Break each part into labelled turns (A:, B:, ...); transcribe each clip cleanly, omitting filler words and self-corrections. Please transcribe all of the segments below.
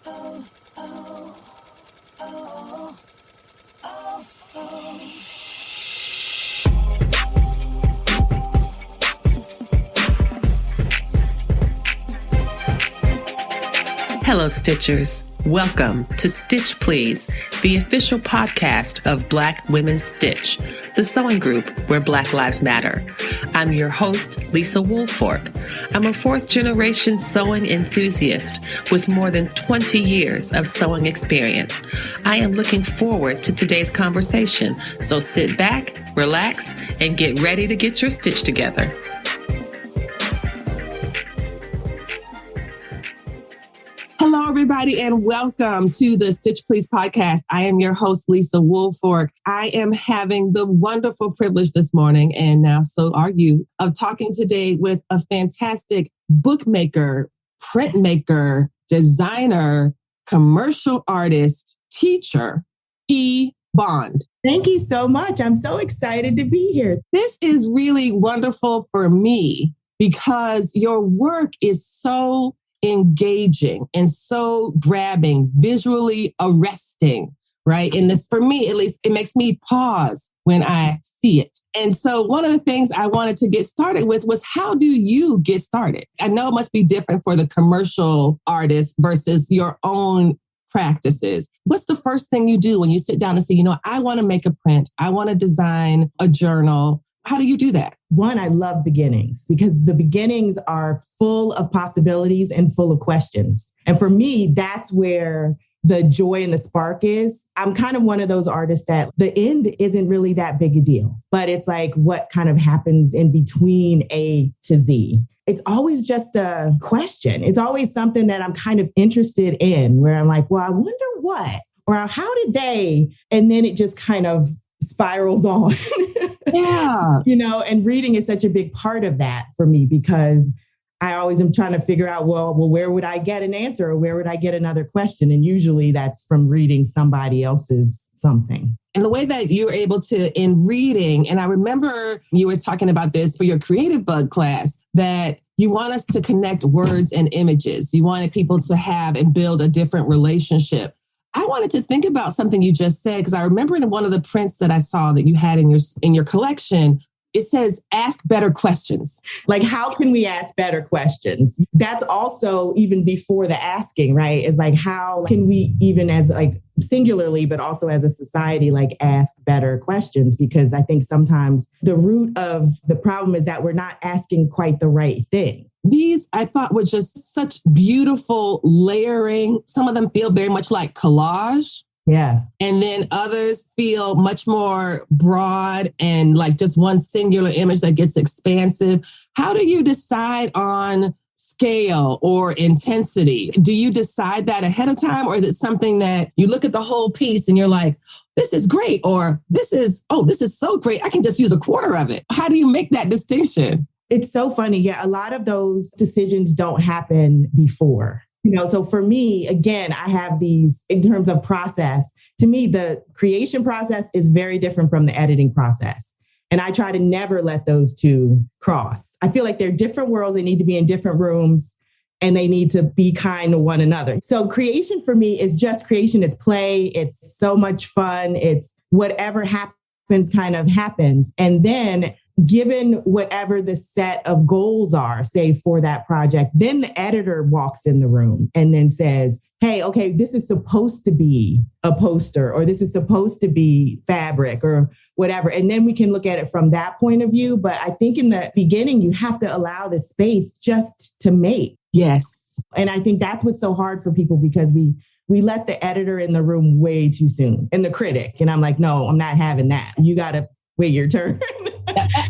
A: Hello, Stitchers. Welcome to Stitch Please, the official podcast of Black Women Stitch, the sewing group where Black Lives Matter. I'm your host, Lisa Woolfork. I'm a fourth-generation sewing enthusiast with more than 20 years of sewing experience. I am looking forward to today's conversation, so sit back, relax, and get ready to get your stitch together. Hello, everybody, and welcome to the Stitch Please podcast. I am your host, Lisa Woolfork. I am having the wonderful privilege this morning, and now so are you, of talking today with a fantastic bookmaker, printmaker, designer, commercial artist, teacher, E. Bond.
B: Thank you so much. I'm so excited to be here.
A: This is really wonderful for me because your work is so engaging and so grabbing, visually arresting, right? And this, for me, at least, it makes me pause when I see it. And so one of the things I wanted to get started with was, how do you get started? I know it must be different for the commercial artist versus your own practices. What's the first thing you do when you sit down and say, I want to make a print, I want to design a journal? How do you do that?
B: One, I love beginnings because the beginnings are full of possibilities and full of questions. And for me, that's where the joy and the spark is. I'm kind of one of those artists that the end isn't really that big a deal, but it's like what kind of happens in between A to Z. It's always just a question. It's always something that I'm kind of interested in where I'm like, well, I wonder what, or how did they? And then it just kind of spirals on.
A: Yeah.
B: And reading is such a big part of that for me because I always am trying to figure out, well, where would I get an answer or where would I get another question? And usually that's from reading somebody else's something.
A: And the way that you're able to, in reading, and I remember you were talking about this for your Creative Bug class, that you want us to connect words and images. You wanted people to have and build a different relationship. I wanted to think about something you just said, because I remember in one of the prints that I saw that you had in your collection, it says, ask better questions.
B: Like, how can we ask better questions? That's also even before the asking, right? Is like, how can we even as like singularly, but also as a society, like ask better questions? Because I think sometimes the root of the problem is that we're not asking quite the right thing.
A: These, I thought, were just such beautiful layering. Some of them feel very much like collage.
B: Yeah.
A: And then others feel much more broad and like just one singular image that gets expansive. How do you decide on scale or intensity? Do you decide that ahead of time? Or is it something that you look at the whole piece and you're like, this is great, or this is so great, I can just use a quarter of it? How do you make that distinction?
B: It's so funny. Yeah, a lot of those decisions don't happen before. So for me, again, I have these in terms of process. To me, the creation process is very different from the editing process. And I try to never let those two cross. I feel like they're different worlds. They need to be in different rooms and they need to be kind to one another. So creation for me is just creation. It's play. It's so much fun. It's whatever happens kind of happens. And then given whatever the set of goals are, say for that project, then the editor walks in the room and then says, hey, okay, this is supposed to be a poster, or this is supposed to be fabric or whatever. And then we can look at it from that point of view. But I think in the beginning, you have to allow the space just to make.
A: Yes.
B: And I think that's what's so hard for people because we let the editor in the room way too soon and the critic. And I'm like, no, I'm not having that. You got to wait your turn.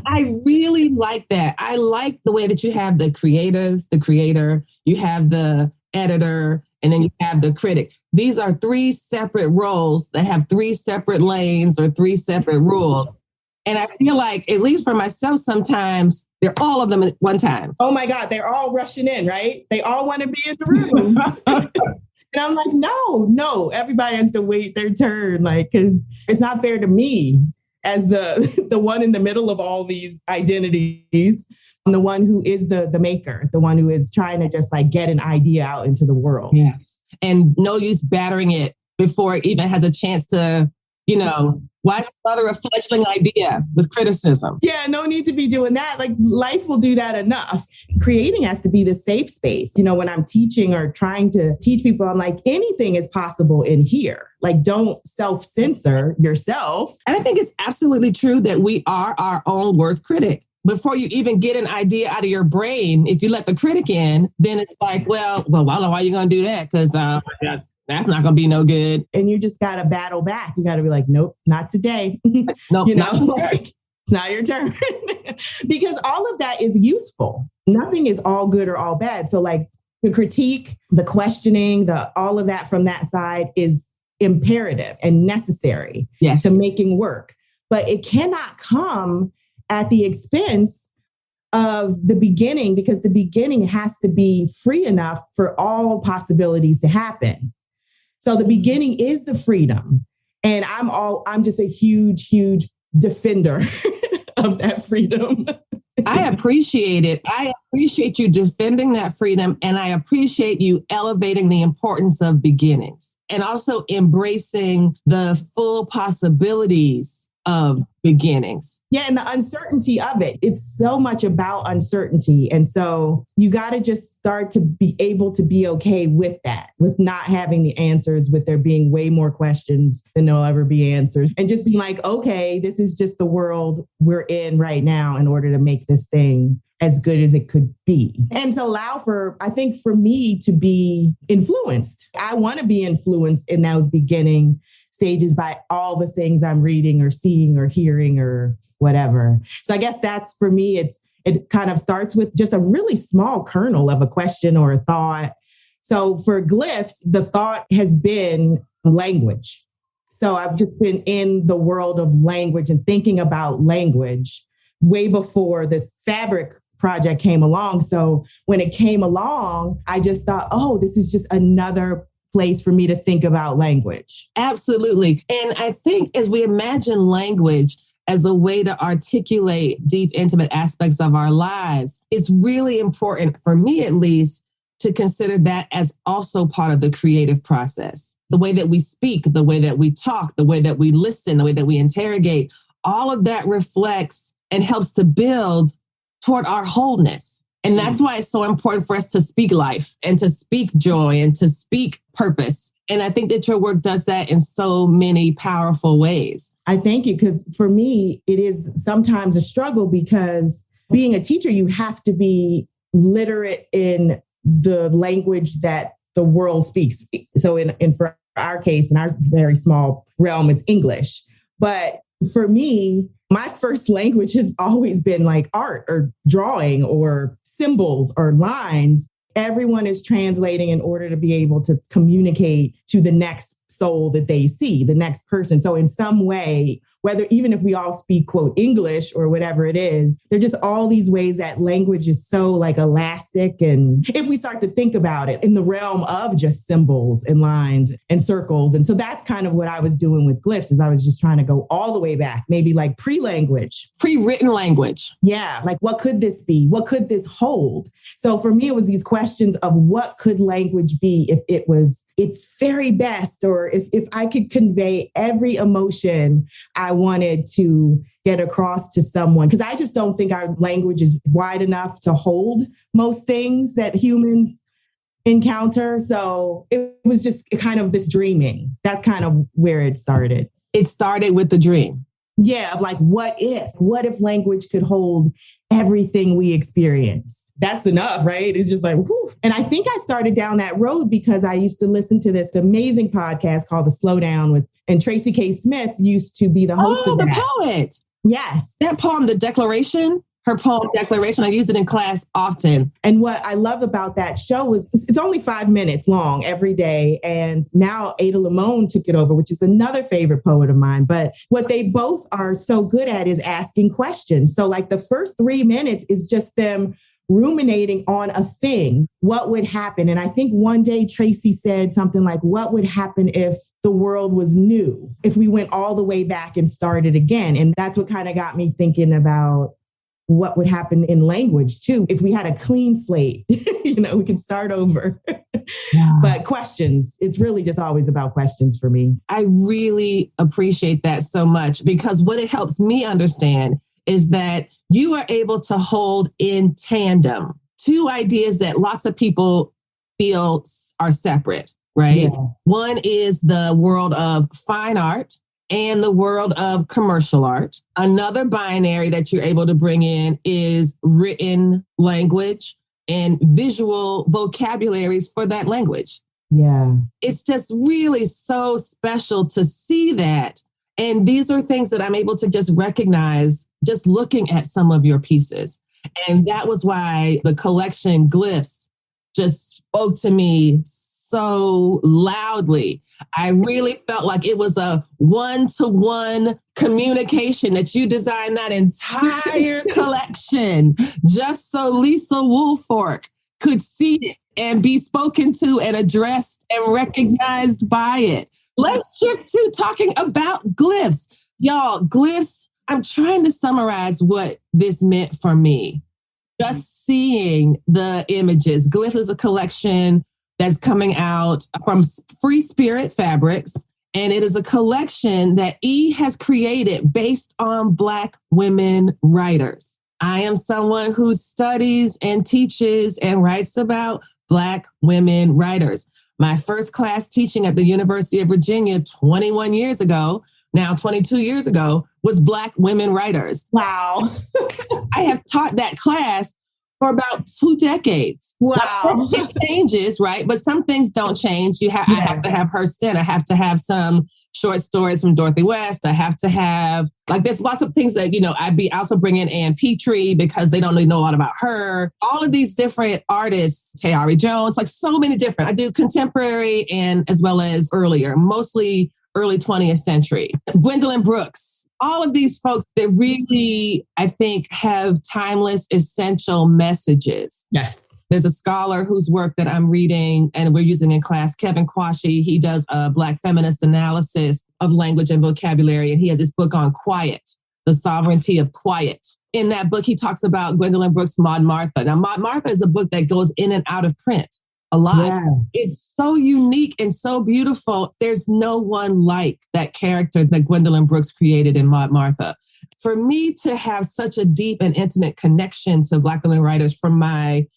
A: I really like that. I like the way that you have the creator, you have the editor, and then you have the critic. These are three separate roles that have three separate lanes or three separate rules. And I feel like, at least for myself, sometimes they're all of them at one time.
B: Oh my God, they're all rushing in, right? They all want to be in the room. And I'm like, no, everybody has to wait their turn. Like, because it's not fair to me as the one in the middle of all these identities the one who is the maker, the one who is trying to just like get an idea out into the world.
A: Yes. And no use battering it before it even has a chance to, why smother a fledgling idea with criticism?
B: Yeah, no need to be doing that. Like life will do that enough. Creating has to be the safe space. When I'm teaching or trying to teach people, I'm like, anything is possible in here. Like, don't self-censor yourself.
A: And I think it's absolutely true that we are our own worst critic. Before you even get an idea out of your brain, if you let the critic in, then it's like, well, I don't know why you're going to do that, because that's not going to be no good.
B: And you just got to battle back. You got to be like, nope, not today.
A: Nope,
B: like, it's not your turn. Because all of that is useful. Nothing is all good or all bad. So like the critique, the questioning, all of that from that side is imperative and necessary to making work. But it cannot come at the expense of the beginning, because the beginning has to be free enough for all possibilities to happen. So the beginning is the freedom. And I'm just a huge, huge defender of that freedom.
A: I appreciate it. I appreciate you defending that freedom. And I appreciate you elevating the importance of beginnings and also embracing the full possibilities of beginnings.
B: Yeah, and the uncertainty of it. It's so much about uncertainty. And so you got to just start to be able to be okay with that, with not having the answers, with there being way more questions than there'll ever be answers. And just being like, okay, this is just the world we're in right now in order to make this thing as good as it could be. And to allow for, I think for me to be influenced. I want to be influenced in those beginning stages by all the things I'm reading or seeing or hearing or whatever. So I guess that's for me, it kind of starts with just a really small kernel of a question or a thought. So for Glyphs, the thought has been language. So I've just been in the world of language and thinking about language way before this fabric project came along. So when it came along, I just thought, oh, this is just another place for me to think about language.
A: Absolutely. And I think as we imagine language as a way to articulate deep, intimate aspects of our lives, it's really important, for me at least, to consider that as also part of the creative process. The way that we speak, the way that we talk, the way that we listen, the way that we interrogate, all of that reflects and helps to build toward our wholeness. And that's why it's so important for us to speak life and to speak joy and to speak purpose. And I think that your work does that in so many powerful ways.
B: I thank you, because for me, it is sometimes a struggle, because being a teacher, you have to be literate in the language that the world speaks. So for our case, in our very small realm, it's English. But for me, my first language has always been like art or drawing or symbols or lines. Everyone is translating in order to be able to communicate to the next soul that they see, the next person. So in some way, even if we all speak, quote, English or whatever it is, there are just all these ways that language is so like elastic. And if we start to think about it in the realm of just symbols and lines and circles. And so that's kind of what I was doing with Glyphs, is I was just trying to go all the way back, maybe like pre-language.
A: Pre-written language.
B: Yeah. Like, what could this be? What could this hold? So for me, it was these questions of what could language be if it was its very best, or if I could convey every emotion I wanted to get across to someone. Because I just don't think our language is wide enough to hold most things that humans encounter. So it was just kind of this dreaming. That's kind of where it started.
A: It started with the dream.
B: Yeah, of like, what if language could hold everything we experience? That's enough, right? It's just like, whew. And I think I started down that road because I used to listen to this amazing podcast called The Slowdown and Tracy K. Smith used to be the host of that.
A: Oh, the poet.
B: Yes.
A: That poem, The Declaration, her poem, Declaration, I use it in class often.
B: And what I love about that show is it's only 5 minutes long every day. And now Ada Limon took it over, which is another favorite poet of mine. But what they both are so good at is asking questions. So like the first 3 minutes is just them ruminating on a thing. What would happen? And I think one day Tracy said something like, what would happen if the world was new? If we went all the way back and started again? And that's what kind of got me thinking about what would happen in language too. If we had a clean slate, we could start over. Yeah. But questions, it's really just always about questions for me.
A: I really appreciate that so much, because what it helps me understand is that you are able to hold in tandem two ideas that lots of people feel are separate, right? Yeah. One is the world of fine art and the world of commercial art. Another binary that you're able to bring in is written language and visual vocabularies for that language.
B: Yeah.
A: It's just really so special to see that. And these are things that I'm able to just recognize just looking at some of your pieces. And that was why the collection Glyphs just spoke to me so loudly. I really felt like it was a one-to-one communication that you designed that entire collection just so Lisa Woolfork could see it and be spoken to and addressed and recognized by it. Let's shift to talking about Glyphs. Y'all, Glyphs, I'm trying to summarize what this meant for me. Just seeing the images. Glyphs is a collection that's coming out from Free Spirit Fabrics, and it is a collection that E has created based on Black women writers. I am someone who studies and teaches and writes about Black women writers. My first class teaching at the University of Virginia 21 years ago, now 22 years ago, was Black women writers.
B: Wow.
A: I have taught that class for about 2 decades.
B: Wow.
A: It changes, right? But some things don't change. I have to have Hurston. I have to have some short stories from Dorothy West. I have to have, there's lots of things that, I also bring in Ann Petrie because they don't really know a lot about her. All of these different artists, Tayari Jones, so many different. I do contemporary and as well as earlier, mostly early 20th century. Gwendolyn Brooks, all of these folks that really, I think, have timeless, essential messages.
B: Yes.
A: There's a scholar whose work that I'm reading and we're using in class, Kevin Quashie. He does a Black feminist analysis of language and vocabulary, and he has this book on quiet, the sovereignty of quiet. In that book, he talks about Gwendolyn Brooks' Maud Martha. Now, Maud Martha is a book that goes in and out of print a lot. Yeah. It's so unique and so beautiful. There's no one like that character that Gwendolyn Brooks created in Maud Martha. For me to have such a deep and intimate connection to Black women writers from my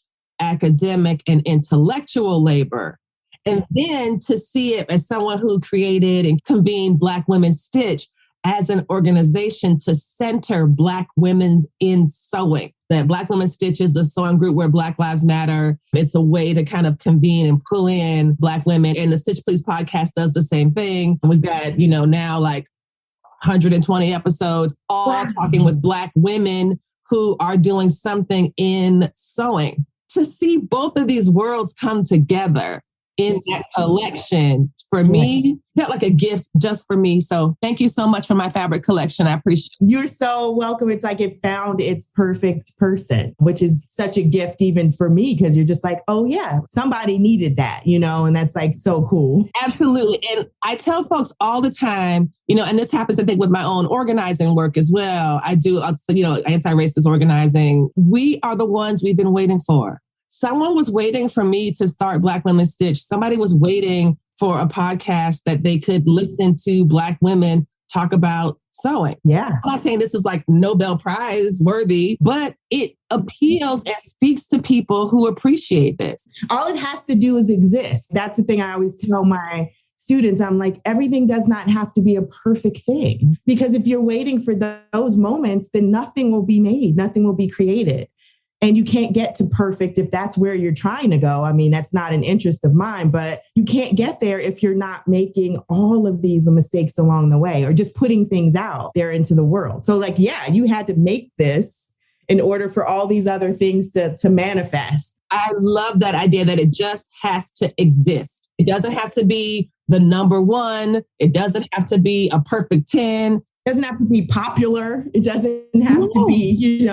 A: academic and intellectual labor, and then to see it as someone who created and convened Black Women Stitch as an organization to center Black women in sewing. That Black Women Stitch is a sewing group where Black Lives Matter. It's a way to kind of convene and pull in Black women. And the Stitch Please podcast does the same thing. We've got, now 120 episodes, all talking with Black women who are doing something in sewing. To see both of these worlds come together in that collection, for me, felt like a gift just for me. So thank you so much for my fabric collection. I appreciate it.
B: You're so welcome. It's like it found its perfect person, which is such a gift even for me, because you're just like, oh yeah, somebody needed that, and that's so cool.
A: Absolutely. And I tell folks all the time, and this happens, I think, with my own organizing work as well. I do, anti-racist organizing. We are the ones we've been waiting for. Someone was waiting for me to start Black Women Stitch. Somebody was waiting for a podcast that they could listen to Black women talk about sewing.
B: Yeah.
A: I'm not saying this is Nobel Prize worthy, but it appeals and speaks to people who appreciate this.
B: All it has to do is exist. That's the thing I always tell my students. I'm like, everything does not have to be a perfect thing, because if you're waiting for those moments, then nothing will be made, nothing will be created. And you can't get to perfect if that's where you're trying to go. I mean, that's not an interest of mine, but you can't get there if you're not making all of these mistakes along the way or just putting things out there into the world. So you had to make this in order for all these other things to manifest.
A: I love that idea that it just has to exist. It doesn't have to be the number one. It doesn't have to be a perfect 10.
B: It doesn't have to be popular. It doesn't have to be,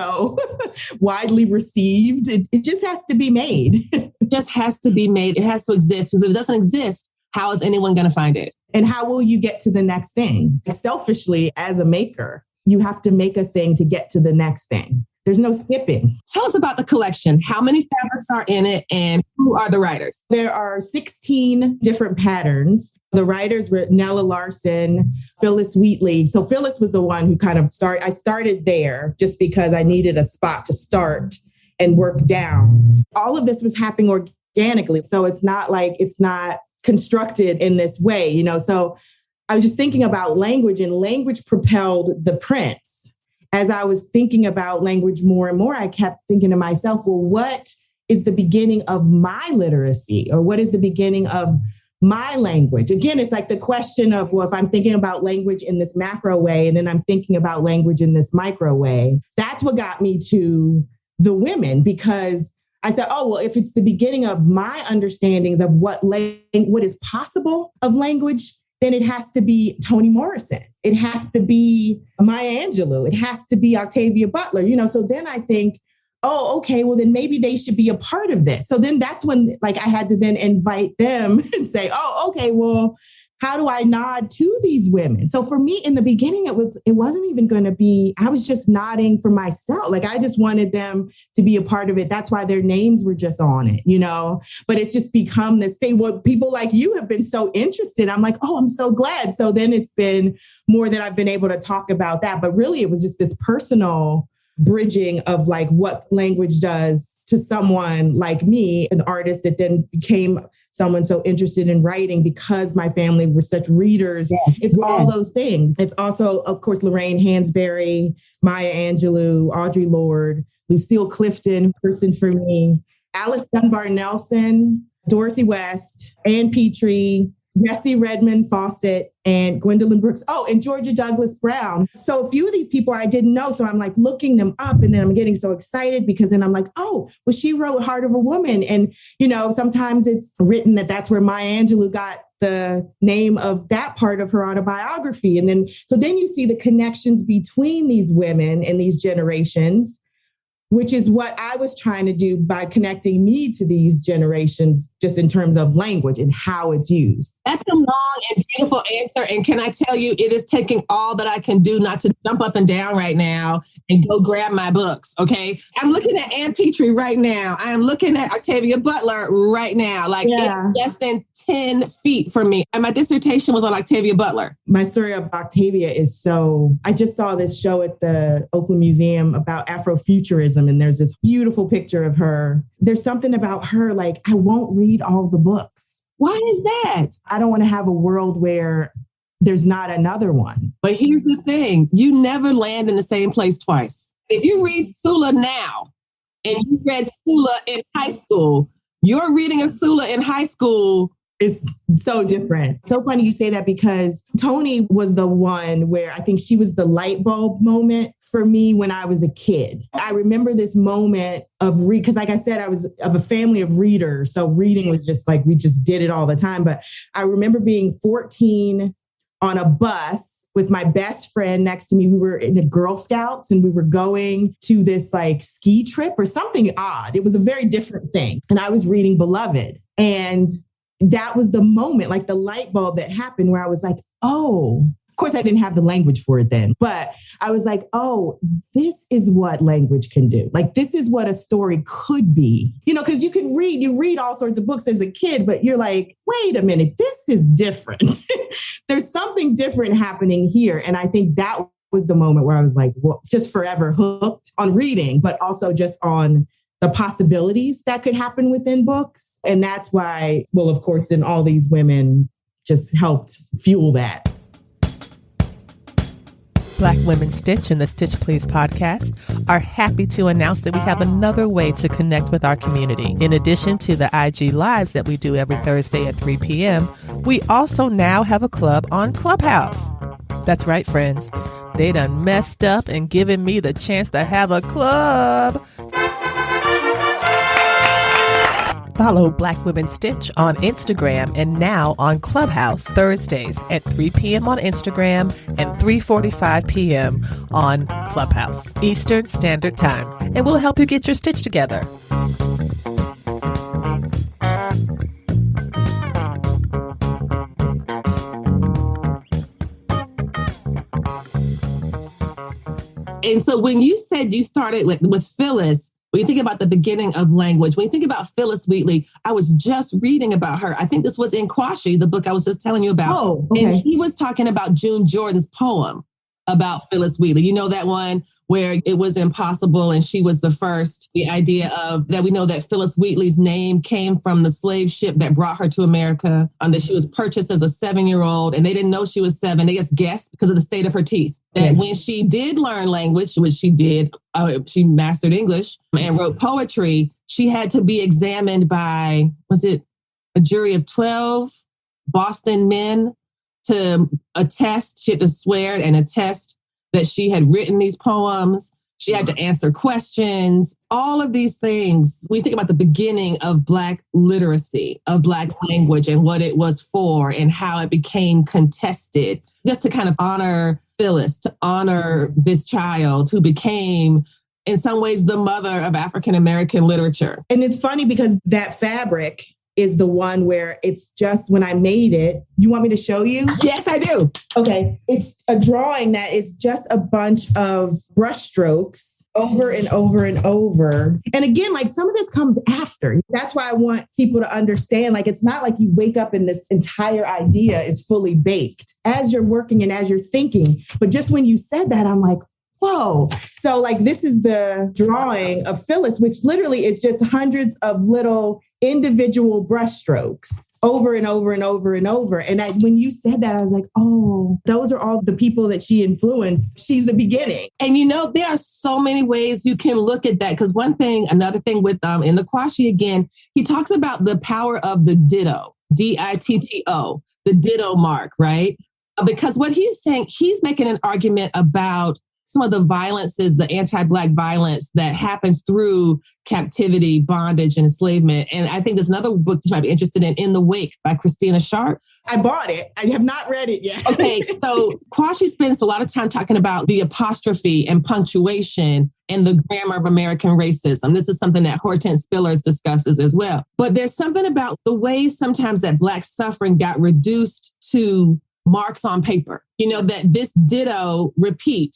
B: widely received. It just has to be made.
A: It just has to be made. It has to exist. Because if it doesn't exist, how is anyone going to find it?
B: And how will you get to the next thing? Selfishly, as a maker, you have to make a thing to get to the next thing. There's no skipping.
A: Tell us about the collection. How many fabrics are in it and who are the writers?
B: There are 16 different patterns. The writers were Nella Larson, Phyllis Wheatley. So Phyllis was the one who kind of I started there just because I needed a spot to start and work down. All of this was happening organically. So it's not constructed in this way, So I was just thinking about language, and language propelled the prints. As I was thinking about language more and more, I kept thinking to myself, well, what is the beginning of my literacy? Or what is the beginning of my language? Again, it's like the question of, well, if I'm thinking about language in this macro way, and then I'm thinking about language in this micro way, that's what got me to the women, because I said, oh, well, if it's the beginning of my understandings of what is possible of language, then it has to be Toni Morrison. It has to be Maya Angelou. It has to be Octavia Butler, So then I think, oh, okay, well, then maybe they should be a part of this. So then that's when I had to then invite them and say, oh, okay, well, how do I nod to these women? So for me, in the beginning, it wasn't even going to be, I was just nodding for myself. I just wanted them to be a part of it. That's why their names were just on it, but it's just become this thing where people like you have been so interested. I'm like, oh, I'm so glad. So then it's been more that I've been able to talk about that. But really, it was just this personal bridging of what language does to someone like me, an artist that then became someone so interested in writing because my family were such readers. It's all those things. It's also, of course, Lorraine Hansberry, Maya Angelou, Audre Lorde, Lucille Clifton, Person for Me, Alice Dunbar Nelson, Dorothy West, Ann Petrie, Jessie Redmond Fawcett, and Gwendolyn Brooks. Oh, and Georgia Douglas Brown. So a few of these people I didn't know. So I'm looking them up, and then I'm getting so excited because then I'm like, oh, well, she wrote Heart of a Woman. And, sometimes it's written that's where Maya Angelou got the name of that part of her autobiography. And then you see the connections between these women and these generations, which is what I was trying to do by connecting me to these generations, just in terms of language and how it's used.
A: That's a long and beautiful answer. And can I tell you, it is taking all that I can do not to jump up and down right now and go grab my books. Okay. I'm looking at Ann Petrie right now. I am looking at Octavia Butler right now. It's less than 10 feet from me. And my dissertation was on Octavia Butler.
B: My story of Octavia is I just saw this show at the Oakland Museum about Afrofuturism. And there's this beautiful picture of her. There's something about her, I won't read all the books.
A: Why is that?
B: I don't want to have a world where there's not another one.
A: But here's the thing. You never land in the same place twice. If you read Sula now and you read Sula in high school, your reading of Sula in high school
B: is so different. So funny you say that, because Toni was the one where I think she was the light bulb moment for me when I was a kid. I remember this moment of because like I said, I was of a family of readers. So reading was just we just did it all the time. But I remember being 14 on a bus with my best friend next to me. We were in the Girl Scouts and we were going to this ski trip or something odd. It was a very different thing. And I was reading Beloved. And that was the moment, the light bulb that happened where I was like, oh, of course I didn't have the language for it then, but I was like, oh, this is what language can do. This is what a story could be, because you read all sorts of books as a kid, but you're like, wait a minute, this is different. There's something different happening here. And I think that was the moment where I was just forever hooked on reading, but also just on the possibilities that could happen within books. And that's why, of course, then all these women just helped fuel that.
C: Black Women Stitch and the Stitch Please podcast are happy to announce that we have another way to connect with our community. In addition to the IG Lives that we do every Thursday at 3 p.m., we also now have a club on Clubhouse. That's right, friends. They done messed up and given me the chance to have a club. Follow Black Women Stitch on Instagram and now on Clubhouse Thursdays at 3 p.m. on Instagram and 3:45 p.m. on Clubhouse Eastern Standard Time. And we'll help you get your stitch together.
A: And so when you said you started with Phyllis, when you think about the beginning of language, when you think about Phyllis Wheatley, I was just reading about her. I think this was in Quashie, the book I was just telling you about.
B: Oh, okay.
A: And he was talking about June Jordan's poem about Phyllis Wheatley. You know that one where it was impossible and she was the first. The idea of that we know that Phyllis Wheatley's name came from the slave ship that brought her to America, that she was purchased as a 7-year-old and they didn't know she was 7. They just guessed because of the state of her teeth. That when she did learn language, which she did, she mastered English and wrote poetry, she had to be examined by, was it a jury of 12 Boston men to attest, she had to swear and attest that she had written these poems. She had to answer questions, all of these things. We think about the beginning of Black literacy, of Black language and what it was for and how it became contested, just to kind of honor Phyllis, to honor this child who became, in some ways, the mother of African-American literature.
B: And it's funny because that fabric is the one where it's just when I made it. You want me to show you?
A: Yes, I do.
B: Okay. It's a drawing that is just a bunch of brush strokes over and over and over. And again, like some of this comes after. That's why I want people to understand, like, it's not like you wake up and this entire idea is fully baked as you're working and as you're thinking. But just when you said that, I'm like, whoa. So like, this is the drawing of Phyllis, which literally is just hundreds of little individual brush strokes over and over and over and over. And when you said that, I was like, oh, those are all the people that she influenced. She's the beginning.
A: And you know, there are so many ways you can look at that. Because another thing with in the Quashie again, he talks about the power of the ditto, DITTO, the ditto mark, right? Because what he's saying, he's making an argument about some of the violences, the anti-Black violence that happens through captivity, bondage, and enslavement. And I think there's another book that you might be interested in the Wake by Christina Sharp.
B: I bought it. I have not read it yet.
A: Okay, so Quashie spends a lot of time talking about the apostrophe and punctuation and the grammar of American racism. This is something that Hortense Spillers discusses as well. But there's something about the way sometimes that Black suffering got reduced to marks on paper. You know, that this ditto repeat.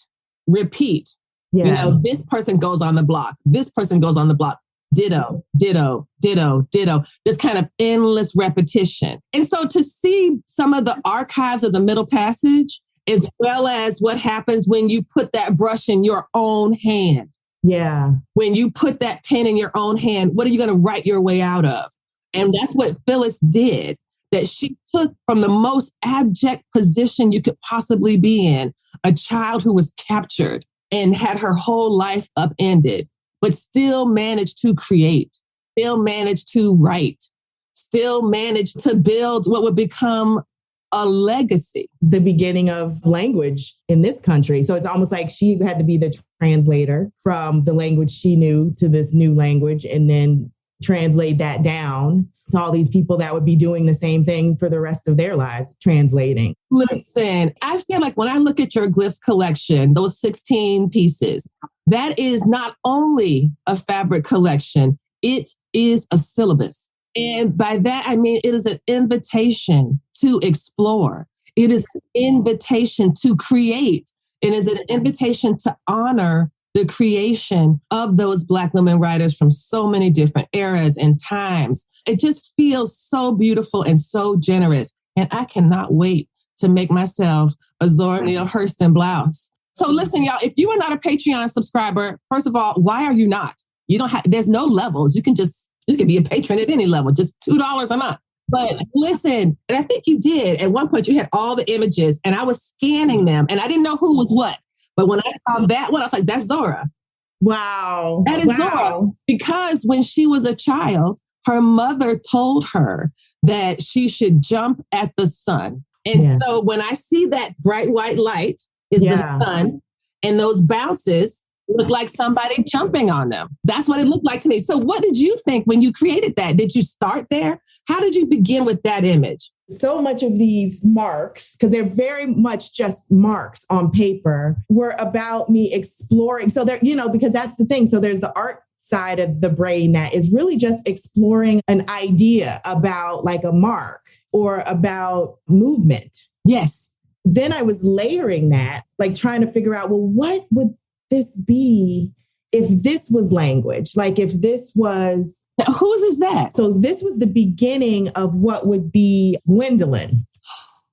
B: Yeah.
A: You know, this person goes on the block. This person goes on the block. Ditto, ditto, ditto, ditto. This kind of endless repetition. And so to see some of the archives of the Middle Passage, as well as what happens when you put that brush in your own hand.
B: Yeah.
A: When you put that pen in your own hand, what are you going to write your way out of? And that's what Phyllis did. That she took from the most abject position you could possibly be in, a child who was captured and had her whole life upended, but still managed to create, still managed to write, still managed to build what would become a legacy.
B: The beginning of language in this country. So it's almost like she had to be the translator from the language she knew to this new language and then translate that down to all these people that would be doing the same thing for the rest of their lives, translating.
A: Listen, I feel like when I look at your Glyphs collection, those 16 pieces, that is not only a fabric collection, it is a syllabus. And by that, I mean, it is an invitation to explore. It is an invitation to create. It is an invitation to honor the creation of those Black women writers from so many different eras and times. It just feels so beautiful and so generous. And I cannot wait to make myself a Zora Neale Hurston blouse. So listen, y'all, if you are not a Patreon subscriber, first of all, why are you not? You don't have, there's no levels. You can be a patron at any level, just $2 a month. But listen, and I think you did. At one point, you had all the images and I was scanning them and I didn't know who was what. But when I saw that one, I was like, that's Zora.
B: Wow.
A: That is Zora. Because when she was a child, her mother told her that she should jump at the sun. And so when I see that bright white light is the sun and those bounces look like somebody jumping on them. That's what it looked like to me. So what did you think when you created that? Did you start there? How did you begin with that image?
B: So much of these marks, because they're very much just marks on paper, were about me exploring. So there, because that's the thing. So there's the art side of the brain that is really just exploring an idea about like a mark or about movement.
A: Yes.
B: Then I was layering that, like trying to figure out, well, what would this be if this was language? Like if this was...
A: Now, whose is that?
B: So this was the beginning of what would be Gwendolyn.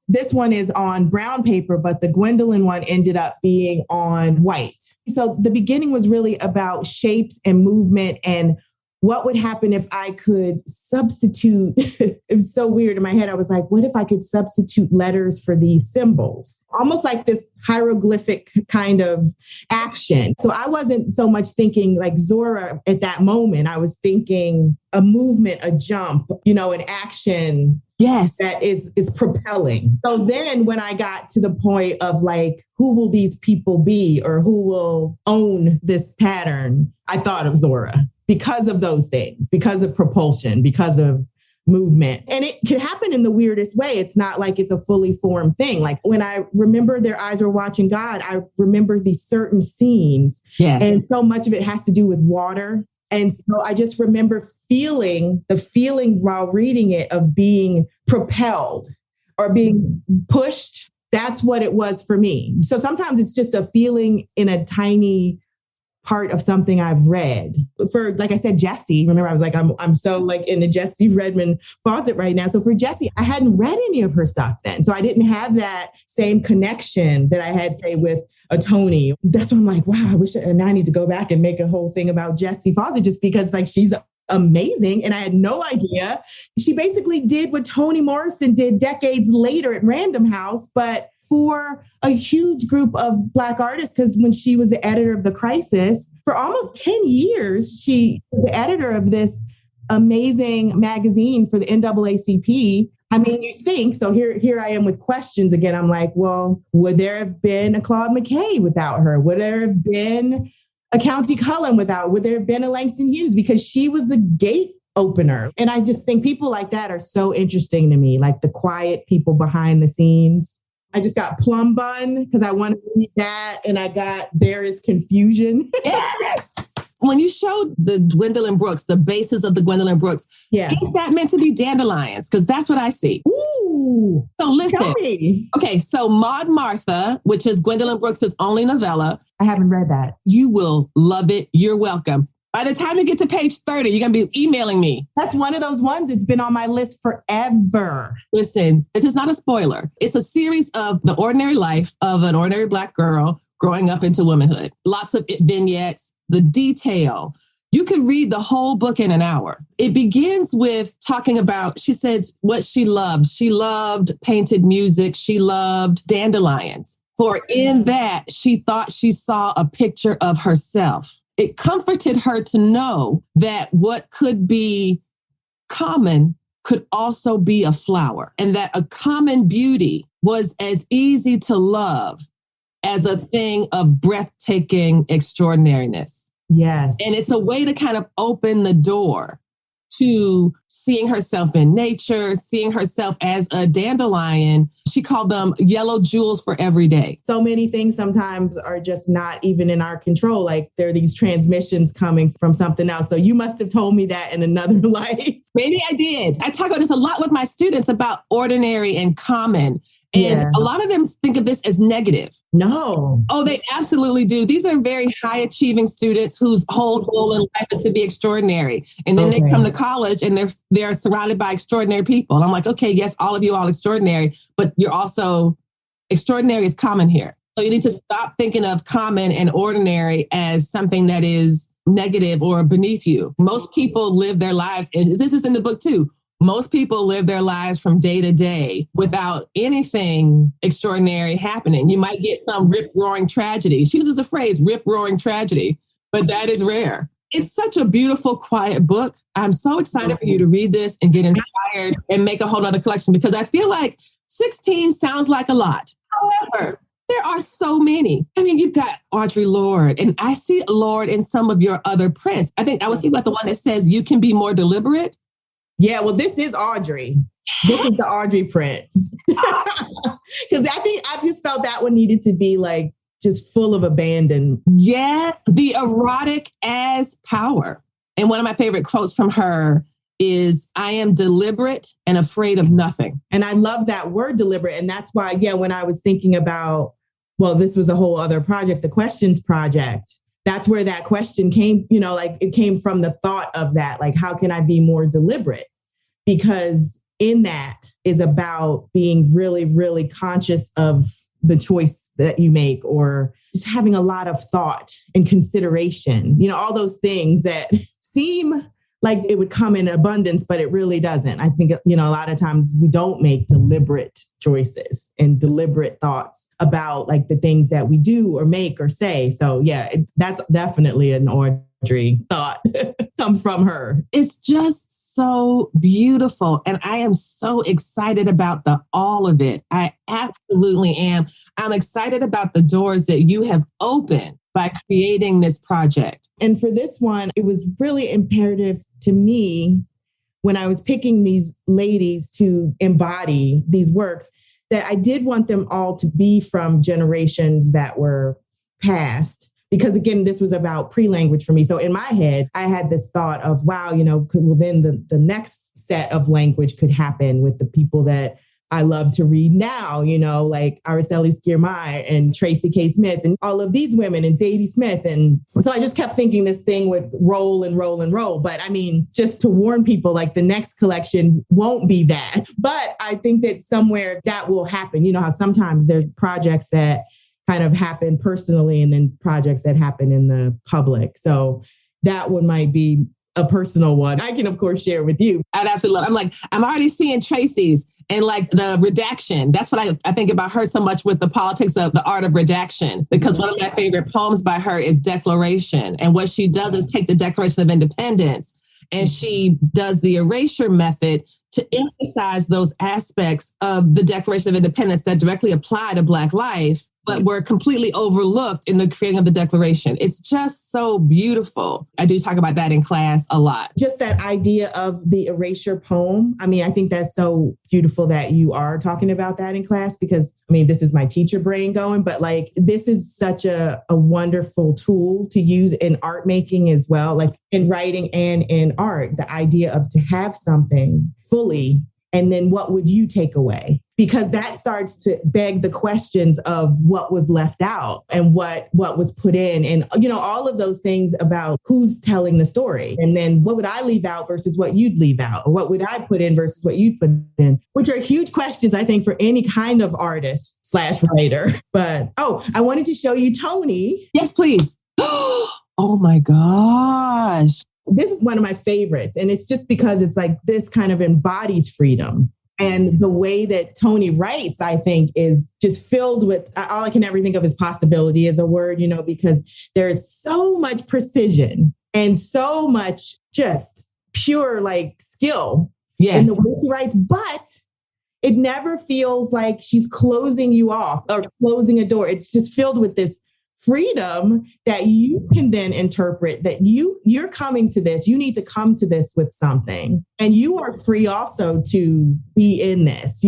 B: This one is on brown paper, but the Gwendolyn one ended up being on white. So the beginning was really about shapes and movement and what would happen if I could substitute. It was so weird in my head. I was like, what if I could substitute letters for these symbols? Almost like this hieroglyphic kind of action. So I wasn't so much thinking like Zora at that moment. I was thinking a movement, a jump, an action.
A: Yes.
B: That is propelling. So then when I got to the point of like, who will these people be or who will own this pattern? I thought of Zora because of those things, because of propulsion, because of movement. And it can happen in the weirdest way. It's not like it's a fully formed thing. Like when I remember Their Eyes Were Watching God, I remember these certain scenes.
A: Yes.
B: And so much of it has to do with water. And so I just remember feeling while reading it of being propelled or being pushed. That's what it was for me. So sometimes it's just a feeling in a tiny part of something I've read. For, like I said, Jessie, remember I was like, I'm so like in the Jessie Redmond faucet right now. So for Jessie, I hadn't read any of her stuff then. So I didn't have that same connection that I had, say, with a Tony. That's when I'm like, wow, and I need to go back and make a whole thing about Jessie Fawcett just because like she's amazing. And I had no idea. She basically did what Toni Morrison did decades later at Random House, but for a huge group of Black artists, because when she was the editor of The Crisis, for almost 10 years, she was the editor of this amazing magazine for the NAACP. I mean, you think, so here I am with questions again. I'm like, well, would there have been a Claude McKay without her? Would there have been a County Cullen without? Would there have been a Langston Hughes? Because she was the gate opener. And I just think people like that are so interesting to me, like the quiet people behind the scenes. I just got Plum Bun because I want to read that. And I got There Is Confusion.
A: Yes. When you showed the Gwendolyn Brooks, the basis of the Gwendolyn Brooks, is that meant to be dandelions? Because that's what I see.
B: Ooh.
A: So listen.
B: Tell me.
A: Okay, so Maud Martha, which is Gwendolyn Brooks' only novella.
B: I haven't read that.
A: You will love it. You're welcome. By the time you get to page 30, you're going to be emailing me.
B: That's one of those ones. It's been on my list forever.
A: Listen, this is not a spoiler. It's a series of the ordinary life of an ordinary Black girl growing up into womanhood. Lots of vignettes, the detail. You can read the whole book in an hour. It begins with talking about, she said, what she loved. She loved painted music. She loved dandelions. For in that, she thought she saw a picture of herself. It comforted her to know that what could be common could also be a flower, and that a common beauty was as easy to love as a thing of breathtaking extraordinariness.
B: Yes.
A: And it's a way to kind of open the door to seeing herself in nature, seeing herself as a dandelion. She called them yellow jewels for every day.
B: So many things sometimes are just not even in our control. Like there are these transmissions coming from something else. So you must have told me that in another life.
A: Maybe I did. I talk about this a lot with my students about ordinary and common. And a lot of them think of this as negative.
B: No.
A: Oh, they absolutely do. These are very high achieving students whose whole goal in life is to be extraordinary. And then they come to college and they're surrounded by extraordinary people. And I'm like, okay, yes, all of you are extraordinary, but you're also extraordinary is common here. So you need to stop thinking of common and ordinary as something that is negative or beneath you. Most people live their lives, and this is in the book too. Most people live their lives from day to day without anything extraordinary happening. You might get some rip-roaring tragedy. She uses the phrase rip-roaring tragedy, but that is rare. It's such a beautiful, quiet book. I'm so excited for you to read this and get inspired and make a whole nother collection because I feel like 16 sounds like a lot. However, there are so many. I mean, you've got Audre Lorde, and I see Lorde in some of your other prints. I think I was thinking about the one that says you can be more deliberate.
B: Yeah, well, this is Audre. This is the Audre print. Because I just felt that one needed to be like just full of abandon.
A: Yes, the erotic as power. And one of my favorite quotes from her is, I am deliberate and afraid of nothing.
B: And I love that word deliberate. And that's why, when I was thinking about well, this was a whole other project, the questions project. That's where that question came, like it came from the thought of that, like, how can I be more deliberate? Because in that is about being really, really conscious of the choice that you make, or just having a lot of thought and consideration, all those things that seem like it would come in abundance, but it really doesn't. I think, a lot of times we don't make deliberate choices and deliberate thoughts about like the things that we do or make or say. So yeah, that's definitely an Audrey thought comes from her.
A: It's just so beautiful. And I am so excited about all of it. I absolutely am. I'm excited about the doors that you have opened by creating this project.
B: And for this one, it was really imperative to me when I was picking these ladies to embody these works, that I did want them all to be from generations that were past. Because again, this was about pre-language for me. So in my head, I had this thought of, wow, then the next set of language could happen with the people that I love to read now, like Araceli Skirmay and Tracy K. Smith and all of these women and Zadie Smith. And so I just kept thinking this thing would roll and roll and roll. But I mean, just to warn people, like the next collection won't be that. But I think that somewhere that will happen. You know how sometimes there's projects that kind of happen personally and then projects that happen in the public. So that one might be a personal one. I can, of course, share with you.
A: I'd absolutely love. I'm already seeing Tracy's and like the redaction. That's what I think about her so much with the politics of the art of redaction, because one of my favorite poems by her is Declaration. And what she does is take the Declaration of Independence and she does the erasure method to emphasize those aspects of the Declaration of Independence that directly apply to Black life, but were completely overlooked in the creating of the Declaration. It's just so beautiful. I do talk about that in class a lot.
B: Just that idea of the erasure poem. I mean, I think that's so beautiful that you are talking about that in class, because I mean, this is my teacher brain going, but like, this is such a wonderful tool to use in art making as well, like in writing and in art, the idea of to have something fully, and then what would you take away? Because that starts to beg the questions of what was left out and what was put in, and all of those things about who's telling the story, and then what would I leave out versus what you'd leave out, or what would I put in versus what you'd put in, which are huge questions, I think, for any kind of artist / writer. But I wanted to show you Toni.
A: Yes, please. Oh my gosh.
B: This is one of my favorites. And it's just because it's like this kind of embodies freedom. And the way that Toni writes, I think, is just filled with, all I can ever think of is possibility as a word, because there is so much precision and so much just pure like skill in the way she writes. But it never feels like she's closing you off or closing a door. It's just filled with this freedom that you can then interpret that you're coming to this. You need to come to this with something, and you are free also to be in this,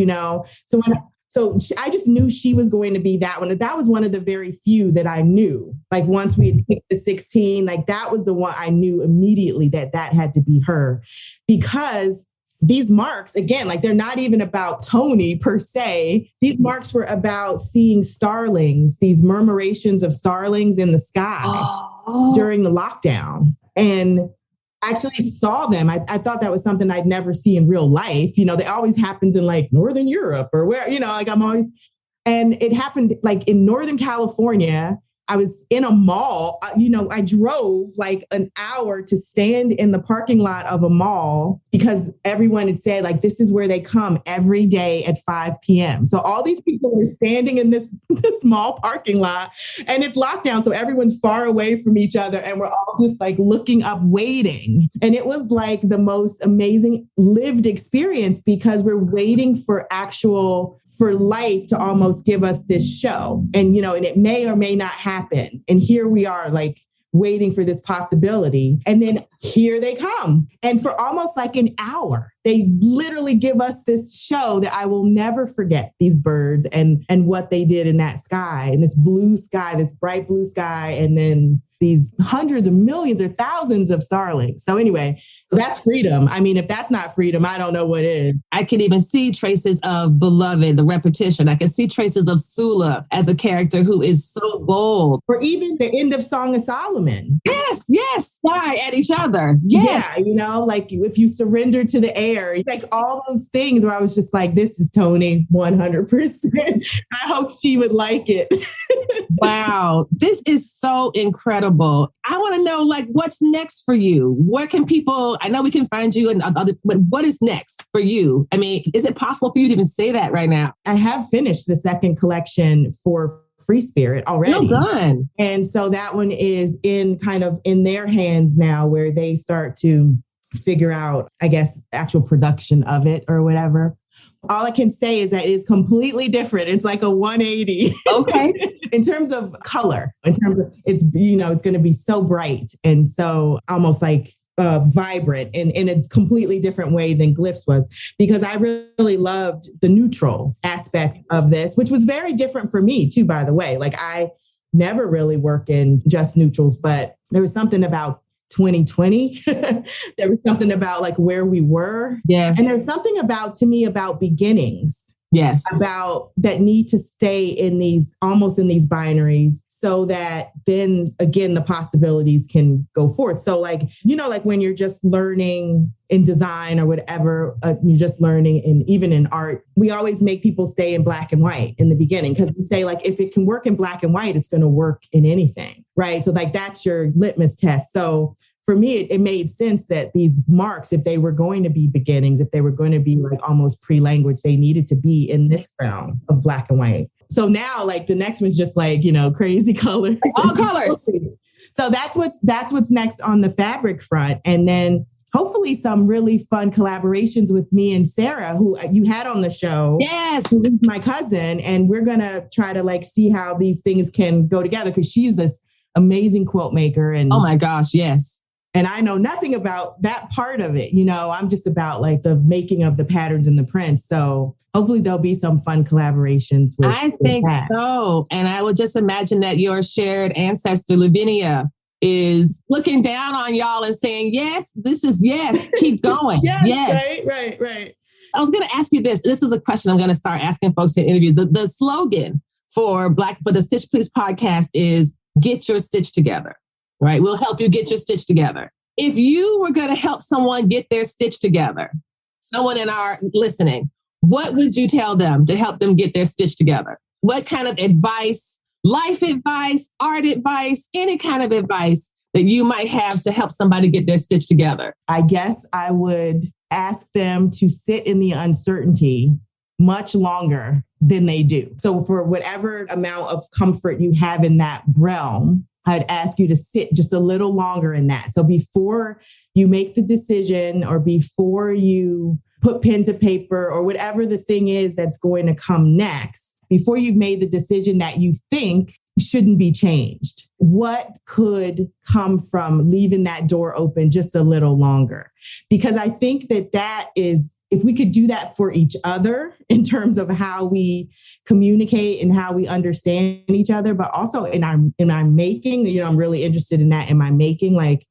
B: So I just knew she was going to be that one. That was one of the very few that I knew. Like once we had picked the 16, like that was the one I knew immediately that had to be her, because these marks, again, like they're not even about Toni per se. These marks were about seeing starlings, these murmurations of starlings in the sky during the lockdown. And I actually saw them. I thought that was something I'd never see in real life. That always happens in like Northern Europe or where, like I'm always, and it happened like in Northern California. I was in a mall, I drove like an hour to stand in the parking lot of a mall because everyone had said like, this is where they come every day at 5 p.m. So all these people were standing in this small parking lot and it's lockdown. So everyone's far away from each other and we're all just like looking up, waiting. And it was like the most amazing lived experience because we're waiting for life to almost give us this show. And, and it may or may not happen. And here we are like waiting for this possibility. And then here they come. And for almost like an hour, they literally give us this show that I will never forget, these birds and what they did in that sky, and this blue sky, this bright blue sky. And then these hundreds of millions or thousands of starlings. So anyway, That's freedom. I mean, if that's not freedom, I don't know what is.
A: I can even see traces of Beloved, the repetition. I can see traces of Sula as a character who is so bold.
B: Or even the end of Song of Solomon.
A: Yes. Fly at each other. Yes.
B: Yeah, you know, like if you surrender to the air, like all those things where I was just like, this is Toni 100%. I hope she would like it.
A: Wow. This is so incredible. I want to know, like, what's next for you? Where can people, I know we can find you and other, but what is next for you? I mean, is it possible for you to even say that right now?
B: I have finished the second collection for Free Spirit already.
A: No, done.
B: And so that one is in their hands now, where they start to figure out, I guess, actual production of it or whatever. All I can say is that it is completely different. It's like a 180.
A: Okay.
B: In terms of color, in terms of it's going to be so bright and so almost like vibrant in a completely different way than Glyphs was, because I really loved the neutral aspect of this, which was very different for me too, by the way. Like I never really work in just neutrals, but there was something about 2020. There was something about like where we were.
A: Yes.
B: And there's something to me about beginnings.
A: Yes.
B: About that need to stay in these binaries so that then again, the possibilities can go forth. So like, like when you're just learning in design or whatever, you're just learning even in art, we always make people stay in black and white in the beginning. Cause we say like, if it can work in black and white, it's going to work in anything. Right. So like, that's your litmus test. So for me, it made sense that these marks, if they were going to be beginnings, if they were going to be like almost pre-language, they needed to be in this realm of black and white. So now like the next one's just like, crazy colors.
A: All colors.
B: So that's what's next on the fabric front. And then hopefully some really fun collaborations with me and Sarah, who you had on the show.
A: Yes.
B: Who is my cousin. And we're going to try to like see how these things can go together, because she's this amazing quilt maker. And
A: oh my gosh, yes.
B: And I know nothing about that part of it. I'm just about like the making of the patterns and the prints. So hopefully there'll be some fun collaborations with
A: I think so. And I would just imagine that your shared ancestor, Lavinia, is looking down on y'all and saying, yes, keep going.
B: Yes. Right.
A: I was going to ask you this. This is a question I'm going to start asking folks in interviews. The slogan for the Stitch Please podcast is get your stitch together. Right? We'll help you get your stitch together. If you were going to help someone get their stitch together, someone in our listening, what would you tell them to help them get their stitch together? What kind of advice, life advice, art advice, any kind of advice that you might have to help somebody get their stitch together?
B: I guess I would ask them to sit in the uncertainty much longer than they do. So for whatever amount of comfort you have in that realm, I'd ask you to sit just a little longer in that. So before you make the decision or before you put pen to paper or whatever the thing is that's going to come next, before you've made the decision that you think shouldn't be changed, what could come from leaving that door open just a little longer? Because I think that is, if we could do that for each other in terms of how we communicate and how we understand each other, but also in our making, I'm really interested in that in my making. Like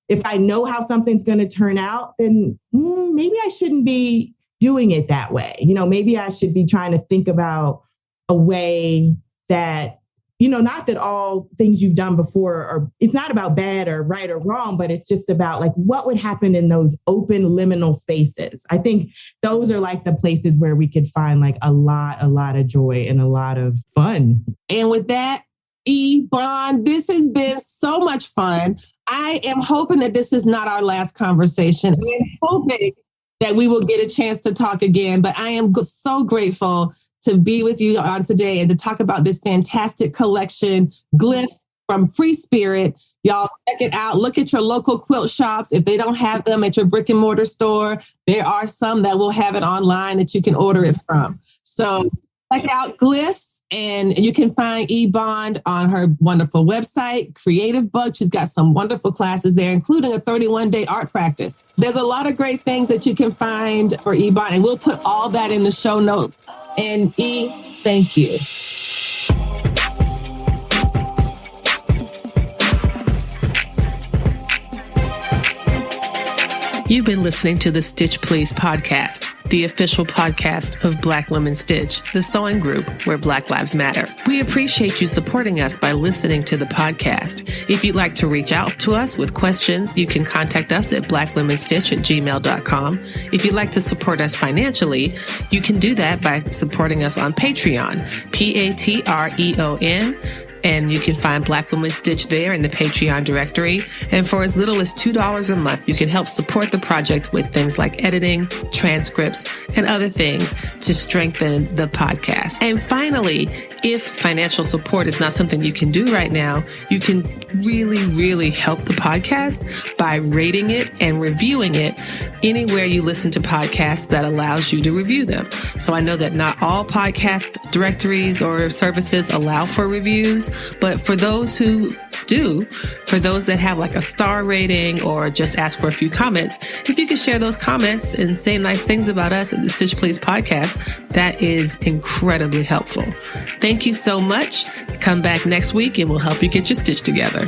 B: if I know how something's going to turn out, then maybe I shouldn't be doing it that way. Maybe I should be trying to think about a way that, not that all things you've done before are, it's not about bad or right or wrong, but it's just about like what would happen in those open liminal spaces. I think those are like the places where we could find like a lot of joy and a lot of fun.
A: And with that, Yvonne, this has been so much fun. I am hoping that this is not our last conversation. I'm hoping that we will get a chance to talk again, but I am so grateful to be with you on today and to talk about this fantastic collection, Glyphs from Free Spirit. Y'all check it out. Look at your local quilt shops. If they don't have them at your brick and mortar store, there are some that will have it online that you can order it from. So check out Glyphs, and you can find Yvonne on her wonderful website, Creative Bug. She's got some wonderful classes there, including a 31-day art practice. There's a lot of great things that you can find for Yvonne, and we'll put all that in the show notes. And thank you.
C: You've been listening to the Stitch Please podcast, the official podcast of Black Women Stitch, the sewing group where Black Lives Matter. We appreciate you supporting us by listening to the podcast. If you'd like to reach out to us with questions, you can contact us at blackwomenstitch@gmail.com. If you'd like to support us financially, you can do that by supporting us on Patreon, Patreon. And you can find Black Women Stitch there in the Patreon directory. And for as little as $2 a month, you can help support the project with things like editing, transcripts, and other things to strengthen the podcast. And finally, if financial support is not something you can do right now, you can really, really help the podcast by rating it and reviewing it anywhere you listen to podcasts that allows you to review them. So I know that not all podcast directories or services allow for reviews, but for those who do, for those that have like a star rating or just ask for a few comments, if you could share those comments and say nice things about us at the Stitch Please podcast, that is incredibly helpful. Thank you so much. Come back next week and we'll help you get your stitch together.